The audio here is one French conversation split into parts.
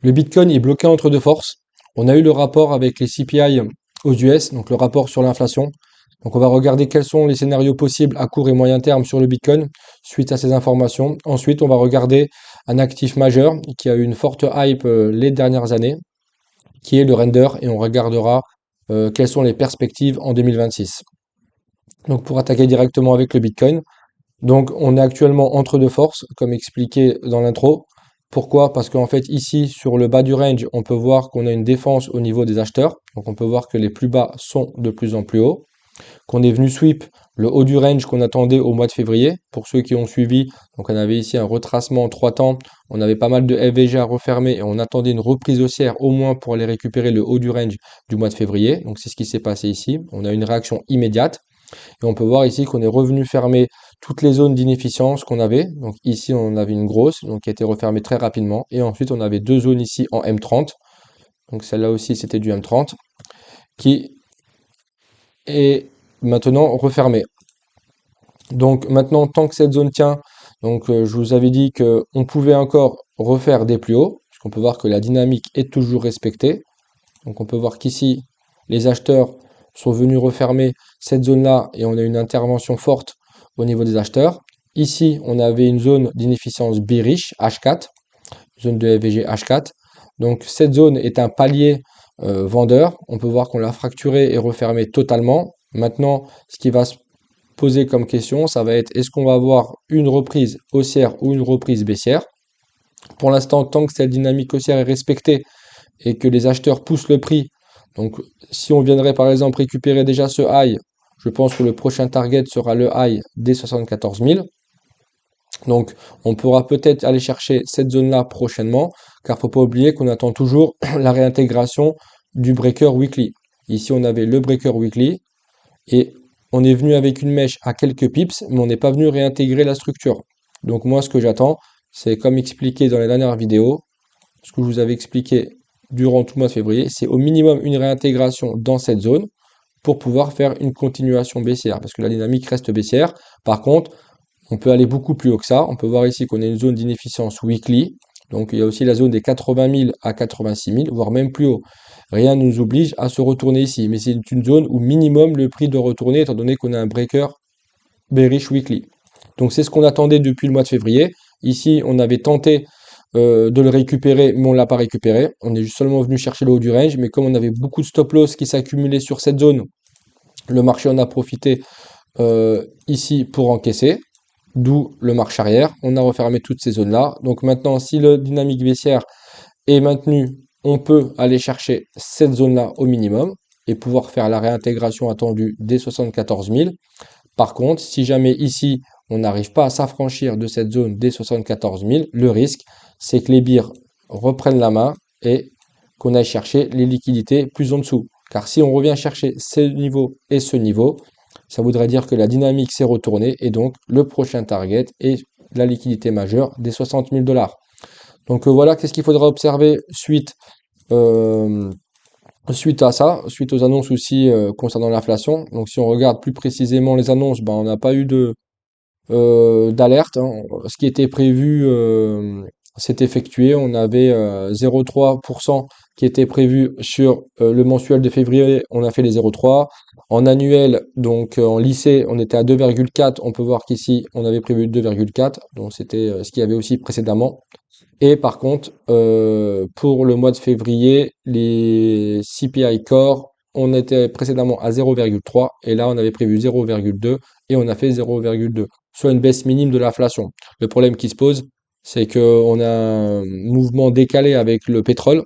Le Bitcoin est bloqué entre deux forces. On a eu le rapport avec les CPI aux US, donc le rapport sur l'inflation. Donc on va regarder quels sont les scénarios possibles à court et moyen terme sur le Bitcoin suite à ces informations. Ensuite, on va regarder un actif majeur qui a eu une forte hype les dernières années, qui est le render, et on regardera quelles sont les perspectives en 2026. Donc pour attaquer directement avec le Bitcoin, donc on est actuellement entre deux forces, comme expliqué dans l'intro. Pourquoi? Parce qu'en fait ici sur le bas du range, on peut voir qu'on a une défense au niveau des acheteurs. Donc on peut voir que les plus bas sont de plus en plus hauts. Qu'on est venu sweep le haut du range qu'on attendait au mois de février. Pour ceux qui ont suivi, donc on avait ici un retracement en 3 temps. On avait pas mal de FVG à refermer et on attendait une reprise haussière au moins pour aller récupérer le haut du range du mois de février. Donc c'est ce qui s'est passé ici. On a une réaction immédiate. Et on peut voir ici qu'on est revenu fermer toutes les zones d'inefficience qu'on avait. Donc ici, on avait une grosse, donc qui a été refermée très rapidement. Et ensuite, on avait deux zones ici en M30. Donc celle-là aussi, c'était du M30, qui est maintenant refermée. Donc maintenant, tant que cette zone tient, donc je vous avais dit qu'on pouvait encore refaire des plus hauts, puisqu'on peut voir que la dynamique est toujours respectée. Donc on peut voir qu'ici, les acheteurs sont venus refermer cette zone-là et on a une intervention forte au niveau des acheteurs. Ici, on avait une zone d'inefficience bearish H4, zone de FVG H4. Donc cette zone est un palier vendeur. On peut voir qu'on l'a fracturé et refermé totalement. Maintenant, ce qui va se poser comme question, ça va être est-ce qu'on va avoir une reprise haussière ou une reprise baissière? Pour l'instant, tant que cette dynamique haussière est respectée et que les acheteurs poussent le prix, donc si on viendrait par exemple récupérer déjà ce high, je pense que le prochain target sera le high des 74 000. Donc on pourra peut-être aller chercher cette zone-là prochainement, car faut pas oublier qu'on attend toujours la réintégration du breaker weekly. Ici on avait le breaker weekly et on est venu avec une mèche à quelques pips, mais on n'est pas venu réintégrer la structure. Donc moi ce que j'attends, c'est comme expliqué dans les dernières vidéos, ce que je vous avais expliqué durant tout le mois de février, c'est au minimum une réintégration dans cette zone pour pouvoir faire une continuation baissière, parce que la dynamique reste baissière. Par contre, on peut aller beaucoup plus haut que ça. On peut voir ici qu'on a une zone d'inefficience weekly. Donc il y a aussi la zone des 80 000 à 86 000, voire même plus haut. Rien ne nous oblige à se retourner ici, mais c'est une zone où minimum le prix doit retourner, étant donné qu'on a un breaker bearish weekly. Donc c'est ce qu'on attendait depuis le mois de février. Ici, on avait tenté de le récupérer, mais on ne l'a pas récupéré. On est seulement venu chercher le haut du range, mais comme on avait beaucoup de stop loss qui s'accumulaient sur cette zone, le marché en a profité ici pour encaisser, d'où le marche arrière. On a refermé toutes ces zones-là. Donc maintenant, si le dynamique baissière est maintenu, on peut aller chercher cette zone-là au minimum et pouvoir faire la réintégration attendue des 74 000. Par contre, si jamais ici, on n'arrive pas à s'affranchir de cette zone des 74 000, le risque, c'est que les birs reprennent la main et qu'on aille chercher les liquidités plus en dessous. Car si on revient chercher ce niveau et ce niveau, ça voudrait dire que la dynamique s'est retournée et donc le prochain target est la liquidité majeure des 60 000 dollars. Donc voilà, qu'est-ce qu'il faudra observer euh, suite à ça, suite aux annonces aussi concernant l'inflation. Donc si on regarde plus précisément les annonces, ben, on n'a pas eu d'alerte, hein. Ce qui était prévu s'est effectué. On avait 0,3% qui était prévu sur le mensuel de février. On a fait les 0,3. En annuel, donc en lycée, on était à 2,4. On peut voir qu'ici, on avait prévu 2,4. Donc c'était ce qu'il y avait aussi précédemment. Et par contre, pour le mois de février, les CPI Core, on était précédemment à 0,3 et là on avait prévu 0,2 et on a fait 0,2, soit une baisse minime de l'inflation. Le problème qui se pose, c'est qu'on a un mouvement décalé avec le pétrole,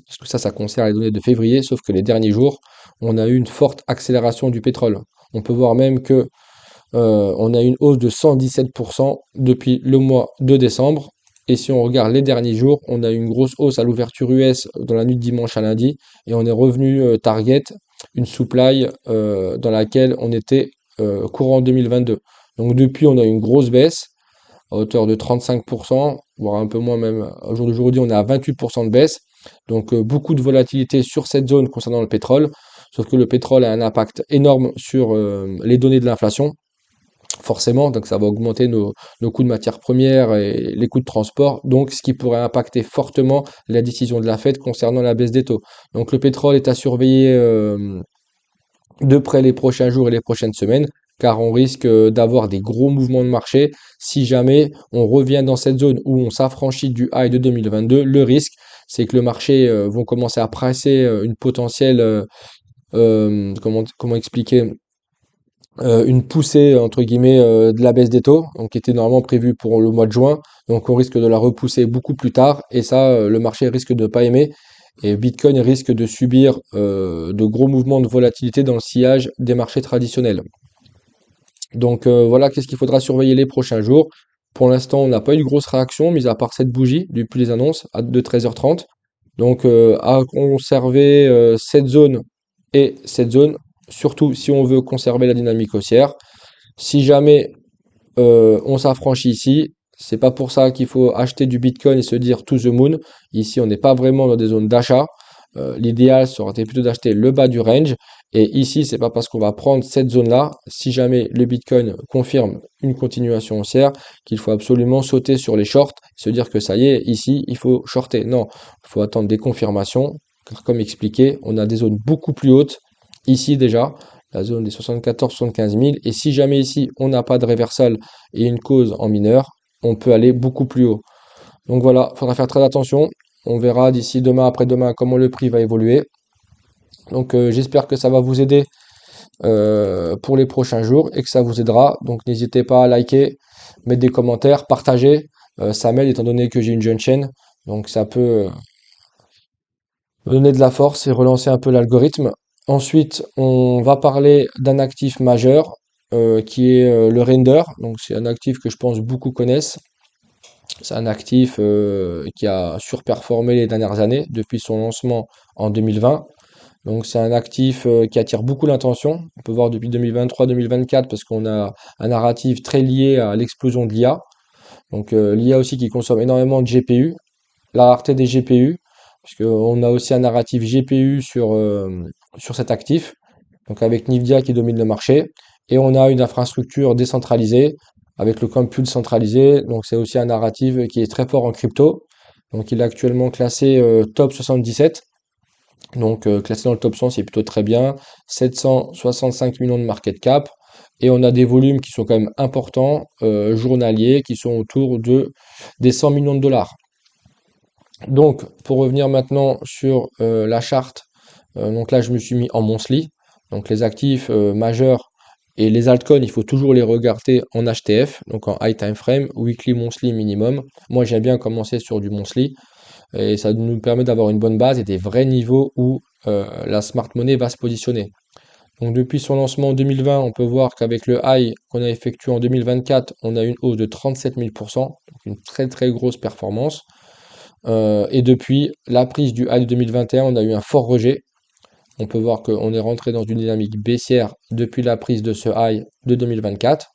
parce que ça concerne les données de février, sauf que les derniers jours, on a eu une forte accélération du pétrole. On peut voir même que on a une hausse de 117% depuis le mois de décembre. Et si on regarde les derniers jours, on a eu une grosse hausse à l'ouverture US dans la nuit de dimanche à lundi. Et on est revenu target une supply dans laquelle on était courant 2022. Donc depuis, on a eu une grosse baisse à hauteur de 35%, voire un peu moins même. Au jour d'aujourd'hui, on est à 28% de baisse. Donc beaucoup de volatilité sur cette zone concernant le pétrole. Sauf que le pétrole a un impact énorme sur les données de l'inflation. forcément, donc ça va augmenter nos coûts de matières premières et les coûts de transport, donc ce qui pourrait impacter fortement la décision de la Fed concernant la baisse des taux. Donc le pétrole est à surveiller de près les prochains jours et les prochaines semaines, car on risque d'avoir des gros mouvements de marché si jamais on revient dans cette zone où on s'affranchit du high de 2022. Le risque, c'est que le marché vont commencer à presser une potentielle, comment expliquer, une poussée entre guillemets de la baisse des taux, donc qui était normalement prévue pour le mois de juin. Donc on risque de la repousser beaucoup plus tard, et ça, le marché risque de ne pas aimer. Et Bitcoin risque de subir de gros mouvements de volatilité dans le sillage des marchés traditionnels. Donc voilà, qu'est-ce qu'il faudra surveiller les prochains jours. Pour l'instant, on n'a pas eu de grosse réaction, mis à part cette bougie depuis les annonces de 13h30. Donc à conserver cette zone et cette zone, surtout si on veut conserver la dynamique haussière. Si jamais on s'affranchit ici, c'est pas pour ça qu'il faut acheter du Bitcoin et se dire to the moon. Ici, on n'est pas vraiment dans des zones d'achat. L'idéal serait plutôt d'acheter le bas du range. Et ici, c'est pas parce qu'on va prendre cette zone-là, si jamais le Bitcoin confirme une continuation haussière, qu'il faut absolument sauter sur les shorts, se dire que ça y est, ici, il faut shorter. Non, il faut attendre des confirmations. Car comme expliqué, on a des zones beaucoup plus hautes ici déjà, la zone des 74-75 000. Et si jamais ici, on n'a pas de réversal et une cause en mineur, on peut aller beaucoup plus haut. Donc voilà, il faudra faire très attention. On verra d'ici demain, après-demain, comment le prix va évoluer. Donc j'espère que ça va vous aider pour les prochains jours et que ça vous aidera. Donc n'hésitez pas à liker, mettre des commentaires, partager. Ça m'aide étant donné que j'ai une jeune chaîne. Donc ça peut me donner de la force et relancer un peu l'algorithme. Ensuite, on va parler d'un actif majeur qui est le render. Donc c'est un actif que je pense beaucoup connaissent. C'est un actif qui a surperformé les dernières années depuis son lancement en 2020. Donc c'est un actif qui attire beaucoup l'attention. On peut voir depuis 2023-2024 parce qu'on a un narratif très lié à l'explosion de l'IA. Donc l'IA aussi qui consomme énormément de GPU, la rareté des GPU, puisqu'on a aussi un narratif GPU sur cet actif, donc avec Nvidia qui domine le marché, et on a une infrastructure décentralisée avec le compute centralisé, donc c'est aussi un narratif qui est très fort en crypto. Donc il est actuellement classé top 77. Donc classé dans le top 100, c'est plutôt très bien. 765 millions de market cap. Et on a des volumes qui sont quand même importants, journaliers, qui sont autour des 100 millions de dollars. Donc, pour revenir maintenant sur la charte, donc là, je me suis mis en monthly. Donc, les actifs majeurs et les altcoins, il faut toujours les regarder en HTF, donc en high time frame, weekly, monthly minimum. Moi, j'aime bien commencer sur du monthly et ça nous permet d'avoir une bonne base et des vrais niveaux où la smart money va se positionner. Donc depuis son lancement en 2020, on peut voir qu'avec le high qu'on a effectué en 2024, on a une hausse de 37 000%, donc une très très grosse performance. Et depuis la prise du high de 2021, on a eu un fort rejet. On peut voir qu'on est rentré dans une dynamique baissière depuis la prise de ce high de 2024.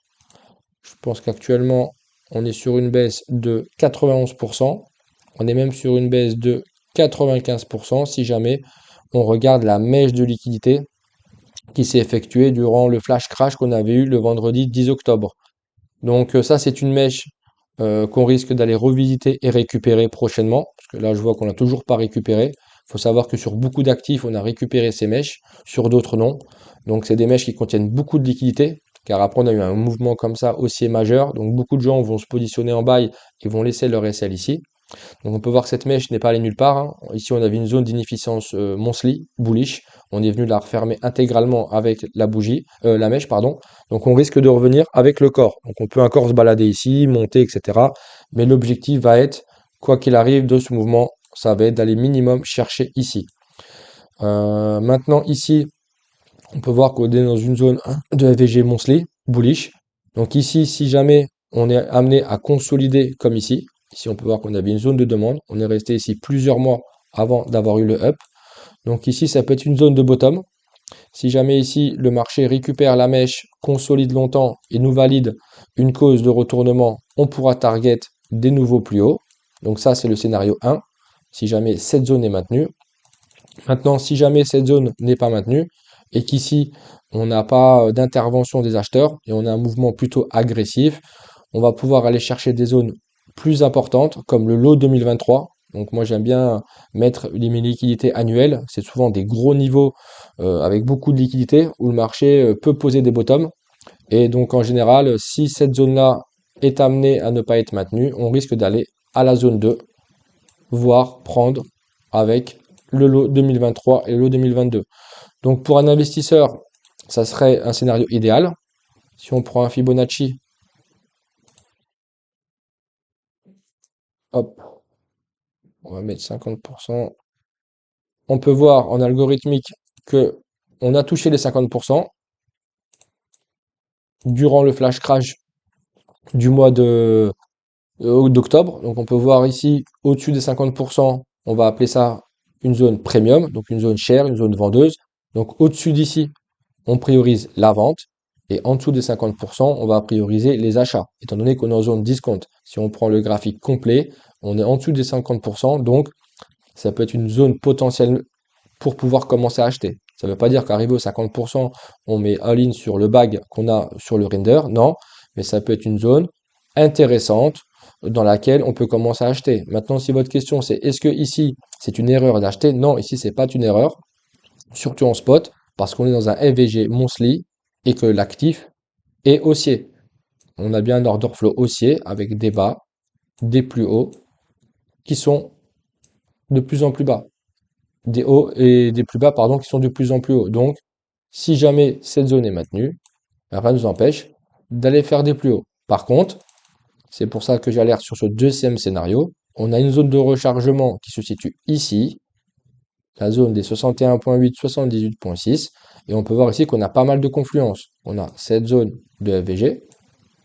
Je pense qu'actuellement, on est sur une baisse de 91%. On est même sur une baisse de 95% si jamais on regarde la mèche de liquidité qui s'est effectuée durant le flash crash qu'on avait eu le vendredi 10 octobre. Donc ça, c'est une mèche qu'on risque d'aller revisiter et récupérer prochainement, parce que là, je vois qu'on n'a toujours pas récupéré. Il faut savoir que sur beaucoup d'actifs, on a récupéré ces mèches, sur d'autres non. Donc c'est des mèches qui contiennent beaucoup de liquidités, car après on a eu un mouvement comme ça haussier majeur, donc beaucoup de gens vont se positionner en buy et vont laisser leur SL ici. Donc on peut voir que cette mèche n'est pas allée nulle part, hein. Ici on avait une zone d'inefficience monthly, bullish. On est venu la refermer intégralement avec la mèche, pardon. Donc on risque de revenir avec le corps. Donc on peut encore se balader ici, monter, etc. Mais l'objectif va être, quoi qu'il arrive de ce mouvement, ça va être d'aller minimum chercher ici. Maintenant ici, on peut voir qu'on est dans une zone de FVG monthly, bullish. Donc ici, si jamais on est amené à consolider comme ici, ici on peut voir qu'on avait une zone de demande, on est resté ici plusieurs mois avant d'avoir eu le up. Donc ici, ça peut être une zone de bottom. Si jamais ici, le marché récupère la mèche, consolide longtemps et nous valide une cause de retournement, on pourra target des nouveaux plus hauts. Donc ça, c'est le scénario 1, si jamais cette zone est maintenue. Maintenant, si jamais cette zone n'est pas maintenue, et qu'ici, on n'a pas d'intervention des acheteurs et on a un mouvement plutôt agressif, on va pouvoir aller chercher des zones plus importantes comme le lot 2023. Donc moi j'aime bien mettre mes liquidités annuelles. C'est souvent des gros niveaux avec beaucoup de liquidités où le marché peut poser des bottoms. Et donc en général, si cette zone-là est amenée à ne pas être maintenue, on risque d'aller à la zone 2, voire prendre avec le lot 2023 et le lot 2022. Donc pour un investisseur, ça serait un scénario idéal. Si on prend un Fibonacci, hop, on va mettre 50%. On peut voir en algorithmique que on a touché les 50% durant le flash crash du mois d'octobre. Donc on peut voir ici au-dessus des 50%, on va appeler ça une zone premium, donc une zone chère, une zone vendeuse. Donc au-dessus d'ici, on priorise la vente. Et en dessous des 50%, on va prioriser les achats, étant donné qu'on est en zone discount. Si on prend le graphique complet, on est en dessous des 50%, donc ça peut être une zone potentielle pour pouvoir commencer à acheter. Ça ne veut pas dire qu'arrivé aux 50%, on met all-in sur le bag qu'on a sur le render, non, mais ça peut être une zone intéressante dans laquelle on peut commencer à acheter. Maintenant, si votre question c'est est-ce que ici c'est une erreur d'acheter? Non, ici c'est pas une erreur, surtout en spot, parce qu'on est dans un FVG monthly et que l'actif est haussier. On a bien un order flow haussier avec des bas, des plus hauts qui sont de plus en plus bas. Des hauts et des plus bas, pardon, qui sont de plus en plus hauts. Donc, si jamais cette zone est maintenue, rien ne nous empêche d'aller faire des plus hauts. Par contre, c'est pour ça que j'alerte sur ce deuxième scénario. On a une zone de rechargement qui se situe ici, la zone des 61,8, 78,6. Et on peut voir ici qu'on a pas mal de confluence. On a cette zone de FVG.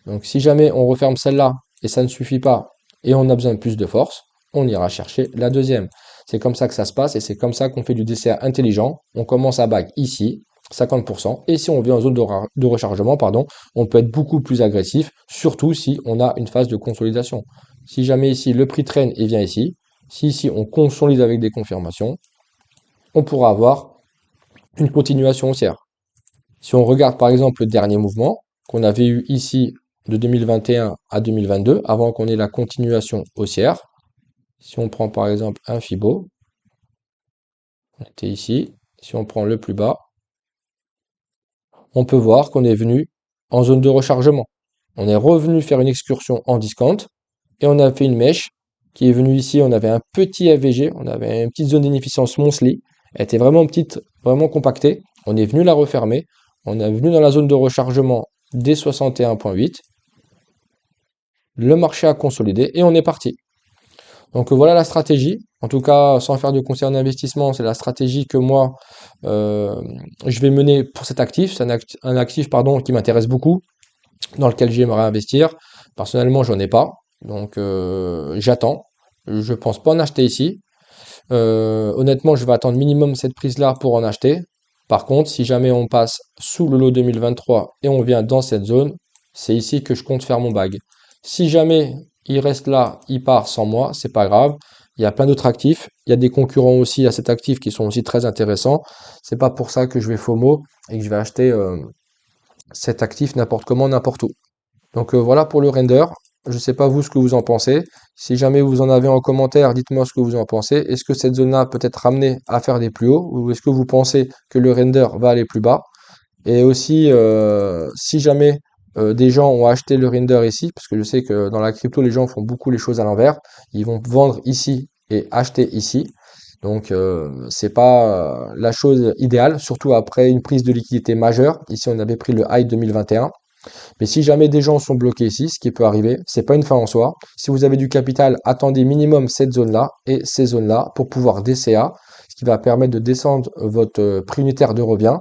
Donc si jamais on referme celle-là et ça ne suffit pas et on a besoin de plus de force, on ira chercher la deuxième. C'est comme ça que ça se passe et c'est comme ça qu'on fait du DCA intelligent. On commence à bag ici, 50%. Et si on vient en zone de rechargement, pardon, on peut être beaucoup plus agressif, surtout si on a une phase de consolidation. Si jamais ici le prix traîne et vient ici, si ici on consolide avec des confirmations, on pourra avoir une continuation haussière. Si on regarde par exemple le dernier mouvement qu'on avait eu ici de 2021 à 2022, avant qu'on ait la continuation haussière, si on prend par exemple un Fibo, on était ici, si on prend le plus bas, on peut voir qu'on est venu en zone de rechargement. On est revenu faire une excursion en discount et on a fait une mèche qui est venue ici. On avait un petit AVG, on avait une petite zone d'inefficience monthly. Elle était vraiment petite, vraiment compactée. On est venu la refermer. On est venu dans la zone de rechargement des 61,8. Le marché a consolidé et on est parti. Donc voilà la stratégie. En tout cas, sans faire de conseil en investissement, c'est la stratégie que moi euh, je vais mener pour cet actif. C'est un actif pardon, qui m'intéresse beaucoup, dans lequel j'aimerais investir. Personnellement, j'en ai pas. Donc j'attends. Je pense pas en acheter ici. Honnêtement, je vais attendre minimum cette prise-là pour en acheter. Par contre, si jamais on passe sous le lot 2023 et on vient dans cette zone, c'est ici que je compte faire mon bag. Si jamais il reste là, il part sans moi, c'est pas grave. Il y a plein d'autres actifs. Il y a des concurrents aussi à cet actif qui sont aussi très intéressants. C'est pas pour ça que je vais FOMO et que je vais acheter cet actif n'importe comment, n'importe où. Donc voilà pour le render. Je ne sais pas vous ce que vous en pensez. Si jamais vous en avez en commentaire, dites-moi ce que vous en pensez. Est-ce que cette zone-là peut être ramenée à faire des plus hauts ou est-ce que vous pensez que le render va aller plus bas? Et aussi, si jamais des gens ont acheté le render ici, parce que je sais que dans la crypto, les gens font beaucoup les choses à l'envers. Ils vont vendre ici et acheter ici. Donc, c'est pas la chose idéale, surtout après une prise de liquidité majeure. Ici, on avait pris le high 2021. Mais si jamais des gens sont bloqués ici, ce qui peut arriver, c'est pas une fin en soi. Si vous avez du capital, attendez minimum cette zone-là et ces zones-là pour pouvoir DCA, ce qui va permettre de descendre votre prix unitaire de revient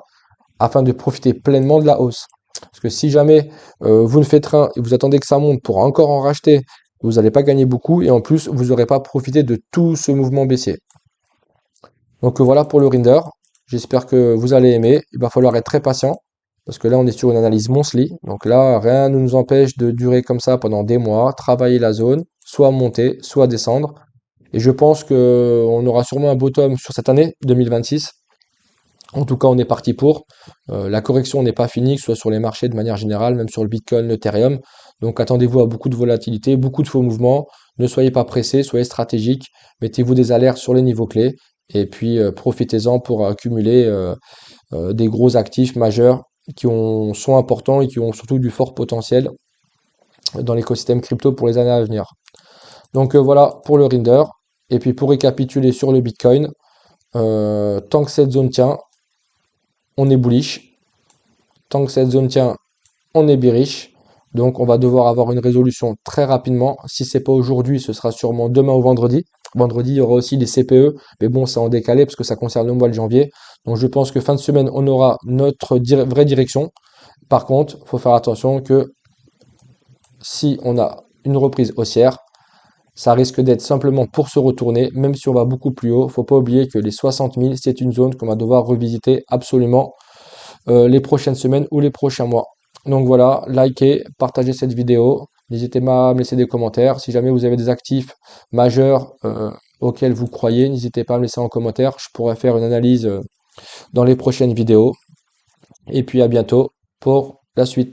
afin de profiter pleinement de la hausse. Parce que si jamais vous ne faites rien et vous attendez que ça monte pour encore en racheter, vous n'allez pas gagner beaucoup et en plus, vous n'aurez pas profité de tout ce mouvement baissier. Donc voilà pour le render. J'espère que vous allez aimer. Il va falloir être très patient parce que là, on est sur une analyse monthly. Donc là, rien ne nous empêche de durer comme ça pendant des mois, travailler la zone, soit monter, soit descendre. Et je pense qu'on aura sûrement un bottom sur cette année 2026 En tout cas, on est parti pour. La correction n'est pas finie, que ce soit sur les marchés de manière générale, même sur le Bitcoin, l'Ethereum. Donc attendez-vous à beaucoup de volatilité, beaucoup de faux mouvements. Ne soyez pas pressés, soyez stratégiques. Mettez-vous des alertes sur les niveaux clés. Et puis profitez-en pour accumuler des gros actifs majeurs sont importants et qui ont surtout du fort potentiel dans l'écosystème crypto pour les années à venir. Donc voilà pour le Rinder. Et puis pour récapituler sur le Bitcoin, tant que cette zone tient, on est bullish. Tant que cette zone tient, on est bearish. Donc on va devoir avoir une résolution très rapidement. Si c'est pas aujourd'hui, ce sera sûrement demain ou vendredi. Vendredi, il y aura aussi des CPE, mais bon, c'est en décalé parce que ça concerne le mois de janvier. Donc je pense que fin de semaine, on aura notre vraie direction. Par contre, il faut faire attention que si on a une reprise haussière, ça risque d'être simplement pour se retourner, même si on va beaucoup plus haut. Faut pas oublier que les 60 000, c'est une zone qu'on va devoir revisiter absolument les prochaines semaines ou les prochains mois. Donc voilà, likez, partagez cette vidéo. N'hésitez pas à me laisser des commentaires. Si jamais vous avez des actifs majeurs auxquels vous croyez, n'hésitez pas à me laisser en commentaire. Je pourrais faire une analyse dans les prochaines vidéos. Et puis à bientôt pour la suite.